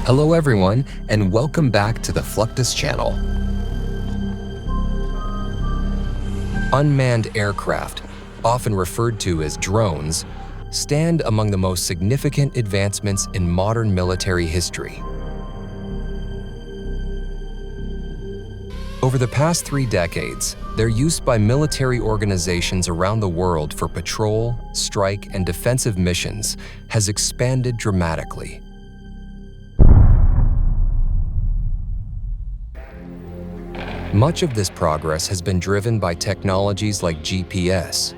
Hello everyone, and welcome back to the Fluctus Channel. Unmanned aircraft, often referred to as drones, stand among the most significant advancements in modern military history. Over the past 3 decades, their use by military organizations around the world for patrol, strike, and defensive missions has expanded dramatically. Much of this progress has been driven by technologies like GPS,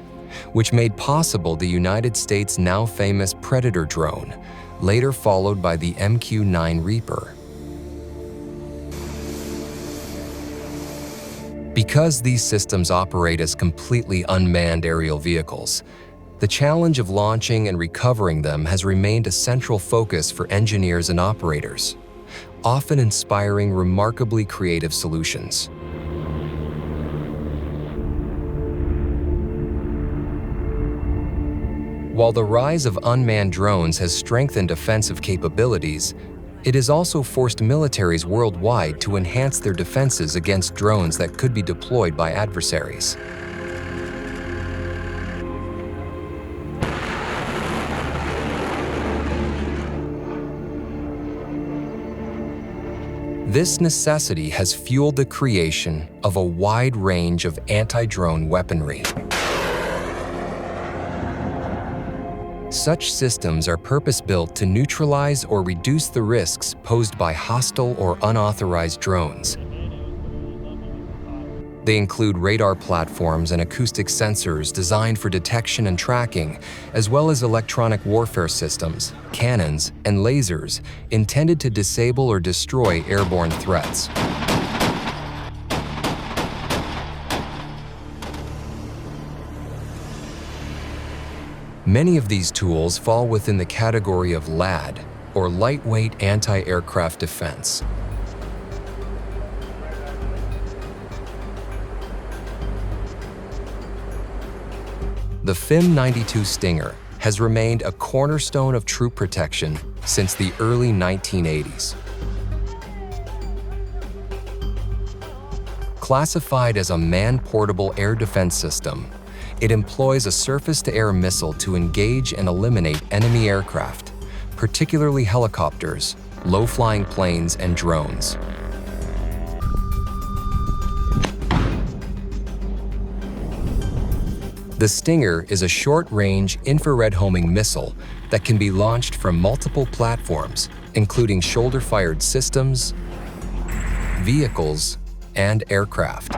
which made possible the United States' now famous Predator drone, later followed by the MQ-9 Reaper. Because these systems operate as completely unmanned aerial vehicles, the challenge of launching and recovering them has remained a central focus for engineers and operators, often inspiring remarkably creative solutions. While the rise of unmanned drones has strengthened offensive capabilities, it has also forced militaries worldwide to enhance their defenses against drones that could be deployed by adversaries. This necessity has fueled the creation of a wide range of anti-drone weaponry. Such systems are purpose-built to neutralize or reduce the risks posed by hostile or unauthorized drones. They include radar platforms and acoustic sensors designed for detection and tracking, as well as electronic warfare systems, cannons, and lasers intended to disable or destroy airborne threats. Many of these tools fall within the category of LAD, or lightweight anti-aircraft defense. The FIM-92 Stinger has remained a cornerstone of troop protection since the early 1980s. Classified as a man-portable air defense system, it employs a surface-to-air missile to engage and eliminate enemy aircraft, particularly helicopters, low-flying planes, and drones. The Stinger is a short-range infrared homing missile that can be launched from multiple platforms, including shoulder-fired systems, vehicles, and aircraft.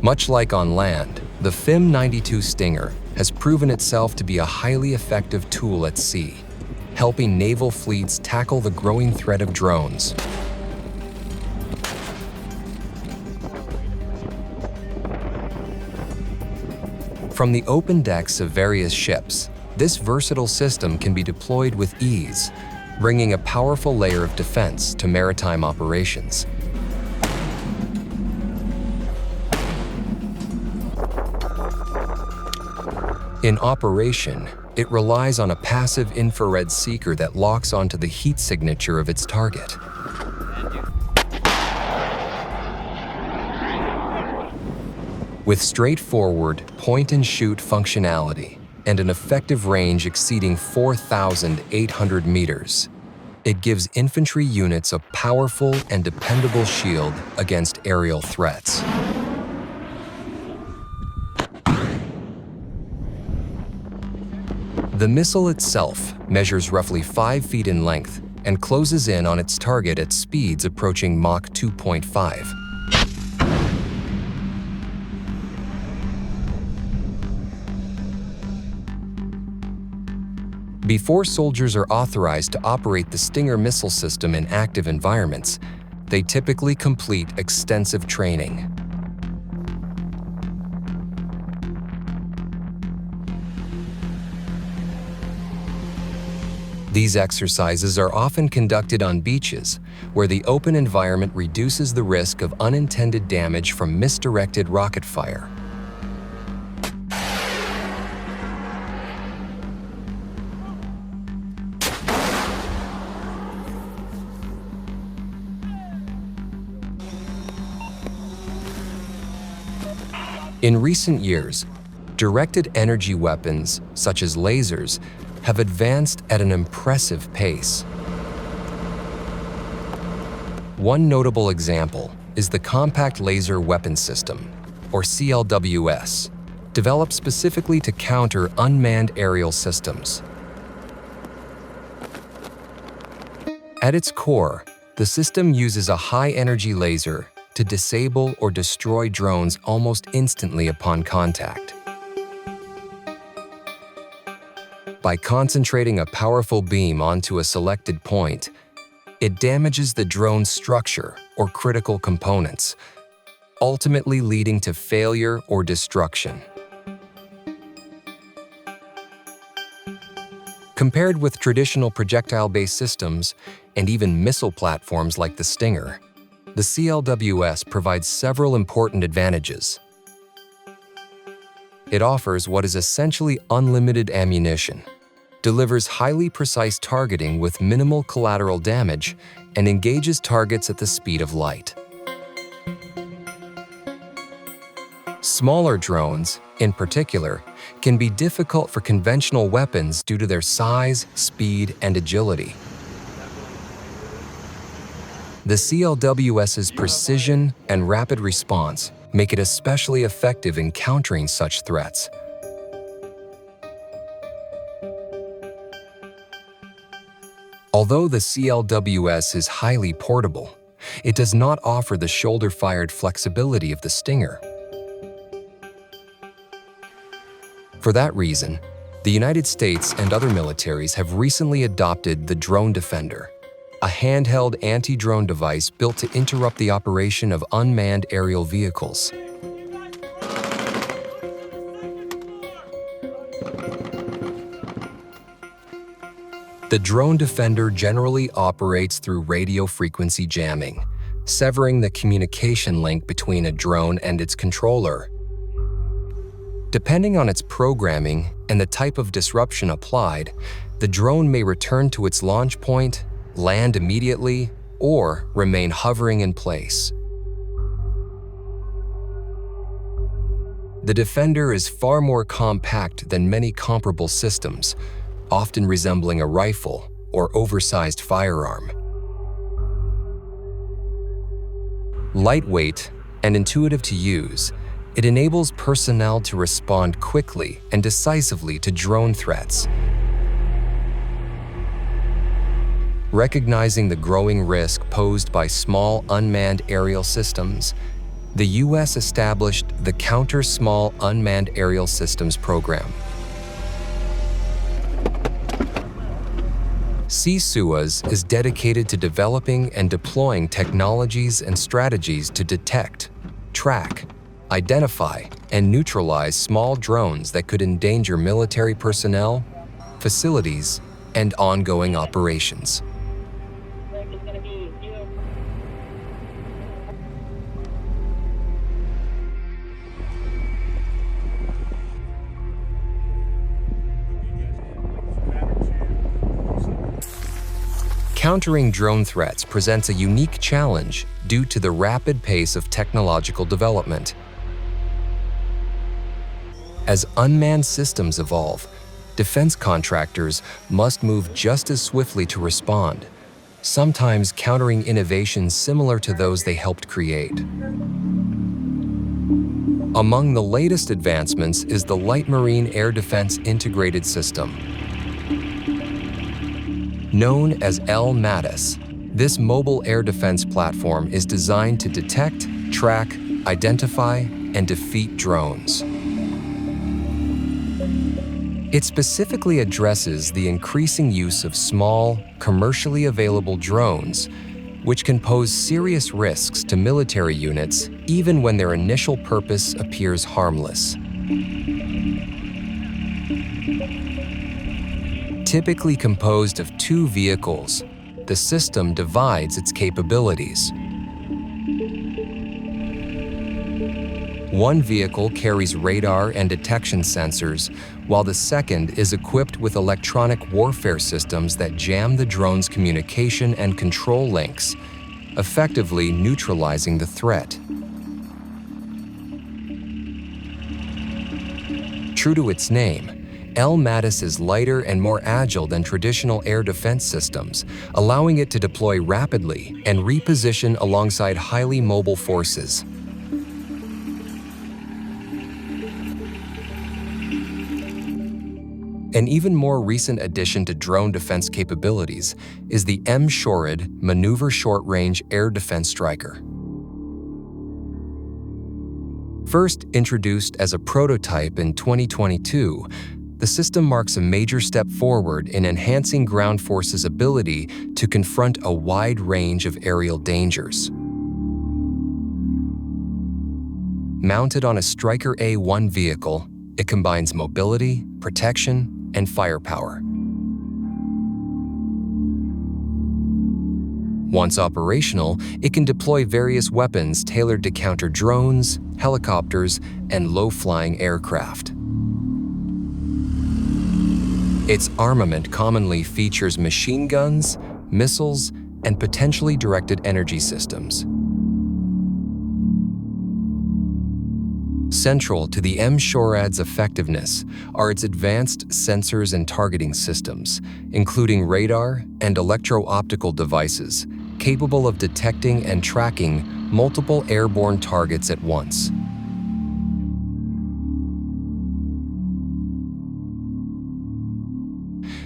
Much like on land, the FIM-92 Stinger has proven itself to be a highly effective tool at sea, helping naval fleets tackle the growing threat of drones. From the open decks of various ships, this versatile system can be deployed with ease, bringing a powerful layer of defense to maritime operations. In operation, it relies on a passive infrared seeker that locks onto the heat signature of its target. With straightforward point-and-shoot functionality and an effective range exceeding 4,800 meters, it gives infantry units a powerful and dependable shield against aerial threats. The missile itself measures roughly 5 feet in length and closes in on its target at speeds approaching Mach 2.5. Before soldiers are authorized to operate the Stinger missile system in active environments, they typically complete extensive training. These exercises are often conducted on beaches, where the open environment reduces the risk of unintended damage from misdirected rocket fire. In recent years, directed energy weapons, such as lasers, have advanced at an impressive pace. One notable example is the Compact Laser Weapon System, or CLWS, developed specifically to counter unmanned aerial systems. At its core, the system uses a high-energy laser to disable or destroy drones almost instantly upon contact. By concentrating a powerful beam onto a selected point, it damages the drone's structure or critical components, ultimately leading to failure or destruction. Compared with traditional projectile-based systems and even missile platforms like the Stinger, the CLWS provides several important advantages. It offers what is essentially unlimited ammunition, delivers highly precise targeting with minimal collateral damage, and engages targets at the speed of light. Smaller drones, in particular, can be difficult for conventional weapons due to their size, speed, and agility. The CLWS's precision and rapid response make it especially effective in countering such threats. Although the CLWS is highly portable, it does not offer the shoulder-fired flexibility of the Stinger. For that reason, the United States and other militaries have recently adopted the Drone Defender, a handheld anti-drone device built to interrupt the operation of unmanned aerial vehicles. The Drone Defender generally operates through radio frequency jamming, severing the communication link between a drone and its controller. Depending on its programming and the type of disruption applied, the drone may return to its launch point, land immediately, or remain hovering in place. The Defender is far more compact than many comparable systems, often resembling a rifle or oversized firearm. Lightweight and intuitive to use, it enables personnel to respond quickly and decisively to drone threats. Recognizing the growing risk posed by small unmanned aerial systems, the U.S. established the Counter Small Unmanned Aerial Systems Program. CSUAS is dedicated to developing and deploying technologies and strategies to detect, track, identify, and neutralize small drones that could endanger military personnel, facilities, and ongoing operations. Countering drone threats presents a unique challenge due to the rapid pace of technological development. As unmanned systems evolve, defense contractors must move just as swiftly to respond, sometimes countering innovations similar to those they helped create. Among the latest advancements is the Light Marine Air Defense Integrated System. Known as LMADIS, this mobile air defense platform is designed to detect, track, identify, and defeat drones. It specifically addresses the increasing use of small, commercially available drones, which can pose serious risks to military units even when their initial purpose appears harmless. Typically composed of 2 vehicles, the system divides its capabilities. One vehicle carries radar and detection sensors, while the second is equipped with electronic warfare systems that jam the drone's communication and control links, effectively neutralizing the threat. True to its name, L-MATIS is lighter and more agile than traditional air defense systems, allowing it to deploy rapidly and reposition alongside highly mobile forces. An even more recent addition to drone defense capabilities is the M-SHORAD Maneuver Short-Range Air Defense Striker. First introduced as a prototype in 2022, the system marks a major step forward in enhancing ground forces' ability to confront a wide range of aerial dangers. Mounted on a Stryker A1 vehicle, it combines mobility, protection, and firepower. Once operational, it can deploy various weapons tailored to counter drones, helicopters, and low-flying aircraft. Its armament commonly features machine guns, missiles, and potentially directed energy systems. Central to the M-SHORAD's effectiveness are its advanced sensors and targeting systems, including radar and electro-optical devices capable of detecting and tracking multiple airborne targets at once.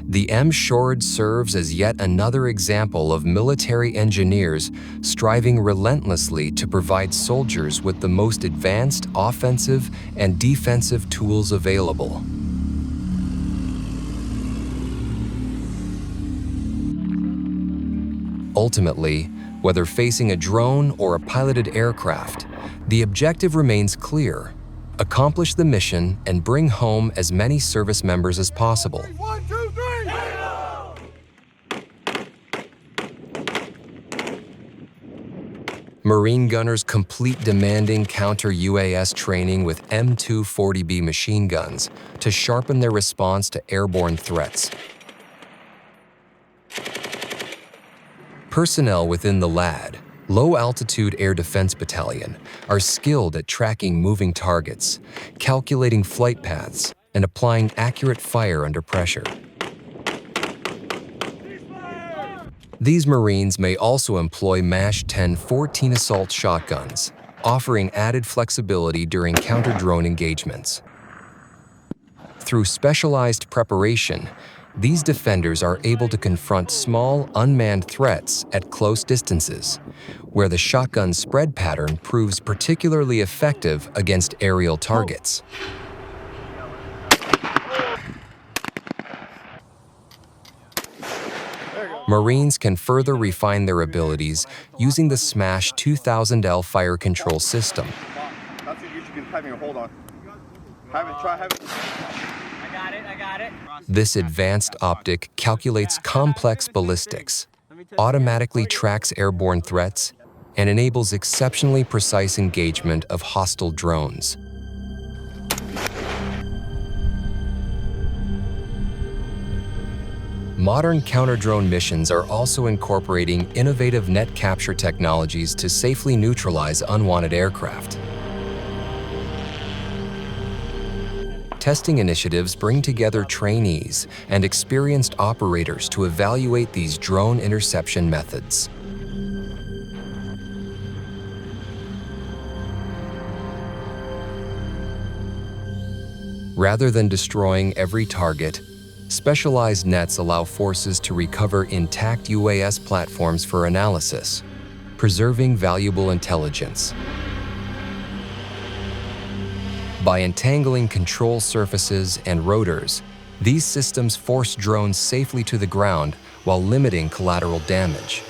The M-SHORAD serves as yet another example of military engineers striving relentlessly to provide soldiers with the most advanced offensive and defensive tools available. Ultimately, whether facing a drone or a piloted aircraft, the objective remains clear: accomplish the mission and bring home as many service members as possible. 1, 2, 3! Marine gunners complete demanding counter-UAS training with M240B machine guns to sharpen their response to airborne threats. Personnel within the LAD, Low Altitude Air Defense Battalion, are skilled at tracking moving targets, calculating flight paths, and applying accurate fire under pressure. These Marines may also employ MASH-10 14 assault shotguns, offering added flexibility during counter-drone engagements. Through specialized preparation, these defenders are able to confront small, unmanned threats at close distances, where the shotgun spread pattern proves particularly effective against aerial targets. Marines can further refine their abilities using the SMASH 2000L fire control system. That's what you should be having a hold on. Try having. I got it. This advanced optic calculates complex ballistics, automatically tracks airborne threats, and enables exceptionally precise engagement of hostile drones. Modern counter-drone missions are also incorporating innovative net capture technologies to safely neutralize unwanted aircraft. Testing initiatives bring together trainees and experienced operators to evaluate these drone interception methods. Rather than destroying every target, specialized nets allow forces to recover intact UAS platforms for analysis, preserving valuable intelligence. By entangling control surfaces and rotors, these systems force drones safely to the ground while limiting collateral damage.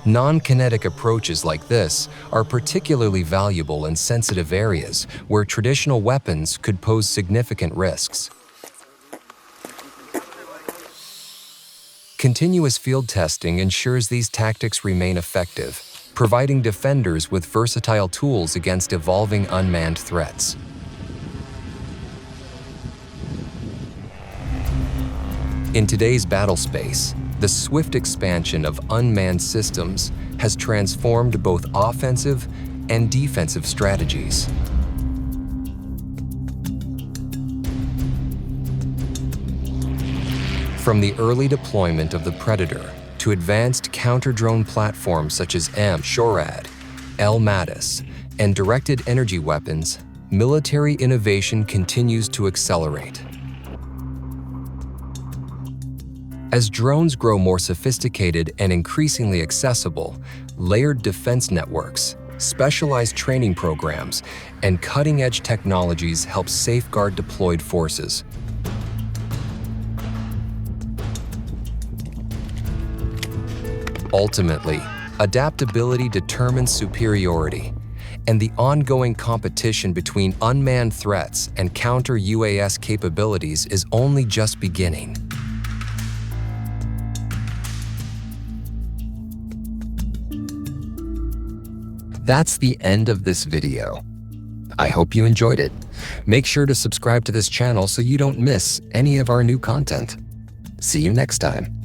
Non-kinetic approaches like this are particularly valuable in sensitive areas where traditional weapons could pose significant risks. Continuous field testing ensures these tactics remain effective, providing defenders with versatile tools against evolving unmanned threats. In today's battle space, The swift expansion of unmanned systems has transformed both offensive and defensive strategies. From the early deployment of the Predator to advanced counter-drone platforms such as M-SHORAD, L-MATIS, and directed energy weapons, military innovation continues to accelerate. As drones grow more sophisticated and increasingly accessible, layered defense networks, specialized training programs, and cutting-edge technologies help safeguard deployed forces. Ultimately, adaptability determines superiority, and the ongoing competition between unmanned threats and counter-UAS capabilities is only just beginning. That's the end of this video. I hope you enjoyed it. Make sure to subscribe to this channel so you don't miss any of our new content. See you next time.